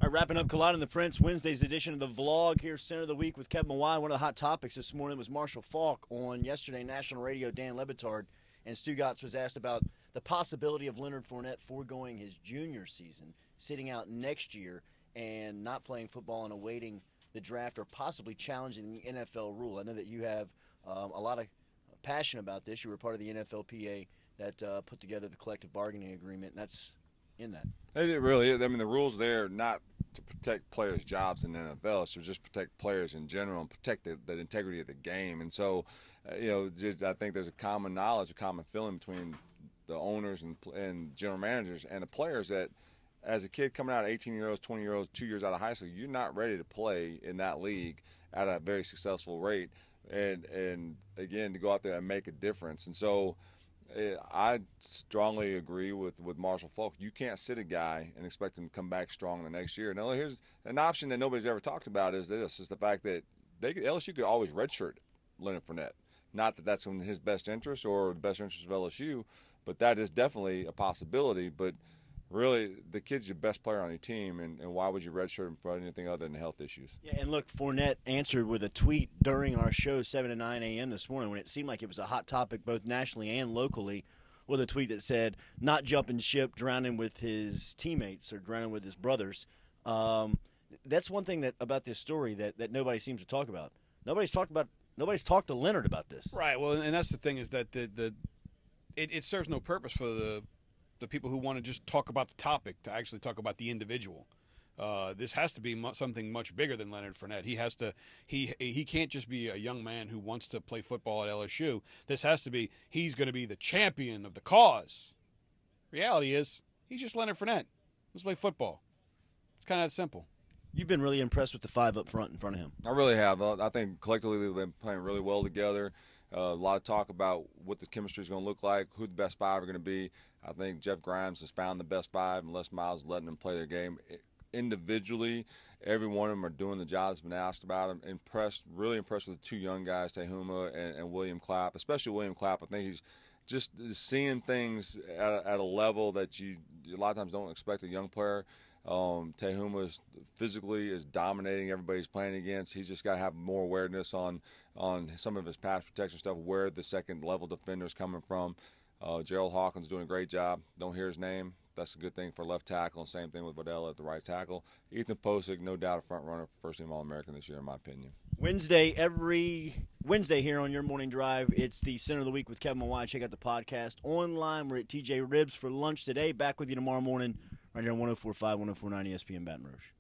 All right, wrapping up Culotta and the Prince, Wednesday's edition of the vlog here, Center of the Week with Kevin Mawai. One of the hot topics this morning was Marshall Faulk on yesterday national radio, Dan Lebitard, and Stu Gotts was asked about the possibility of Leonard Fournette foregoing his junior season, sitting out next year, and not playing football and awaiting the draft or possibly challenging the NFL rule. I know that you have a lot of passion about this. You were part of the NFLPA that put together the collective bargaining agreement, and that's in that. It really is. I mean, the rules there not to protect players' jobs in the NFL. It's to just protect players in general and protect the integrity of the game. And so, I think there's a common knowledge, a common feeling between the owners and general managers and the players that as a kid coming out, 18-year-olds, 20-year-olds, 2 years out of high school, you're not ready to play in that league at a very successful rate. And again, to go out there and make a difference. And so I strongly agree with Marshall Faulk. You can't sit a guy and expect him to come back strong the next year. Now, here's an option that nobody's ever talked about is the fact that LSU could always redshirt Leonard Fournette. Not that that's in his best interest or the best interest of LSU, but that is definitely a possibility. But really, the kid's your best player on your team, and why would you redshirt him for anything other than health issues? Yeah, and look, Fournette answered with a tweet during our show 7 to 9 a.m. this morning when it seemed like it was a hot topic both nationally and locally, with a tweet that said, not jumping ship, drowning with his teammates or drowning with his brothers. That's one thing about this story that nobody seems to talk about. Nobody's talked to Leonard about this. Right, well, and that's the thing is that it serves no purpose for the people who want to just talk about the topic to actually talk about the individual. This has to be something much bigger than Leonard Fournette. He can't just be a young man who wants to play football at LSU. This has to be he's going to be the champion of the cause. Reality is he's just Leonard Fournette. Let's play football. It's kind of that simple. You've been really impressed with the five up front in front of him. I really have. I think collectively they've been playing really well together. A lot of talk about what the chemistry is going to look like, who the best five are going to be. I think Jeff Grimes has found the best five, and Les Miles is letting them play their game. Individually, every one of them are doing the job that's been asked about them. Really impressed with the two young guys, Tahuma and William Clapp, especially William Clapp. I think he's just seeing things at a level that you a lot of times don't expect a young player. Tahuma physically is dominating everybody he's playing against. He's just got to have more awareness on some of his pass protection stuff, where the second-level defender is coming from. Gerald Hawkins is doing a great job. Don't hear his name. That's a good thing for left tackle, and same thing with Waddell at the right tackle. Ethan Posick, no doubt a front runner for first-team All-American this year, in my opinion. Every Wednesday here on your morning drive, it's the Center of the Week with Kevin Mawai. Check out the podcast online. We're at TJ Ribs for lunch today. Back with you tomorrow morning right here on 104.5, 104.9 ESPN Baton Rouge.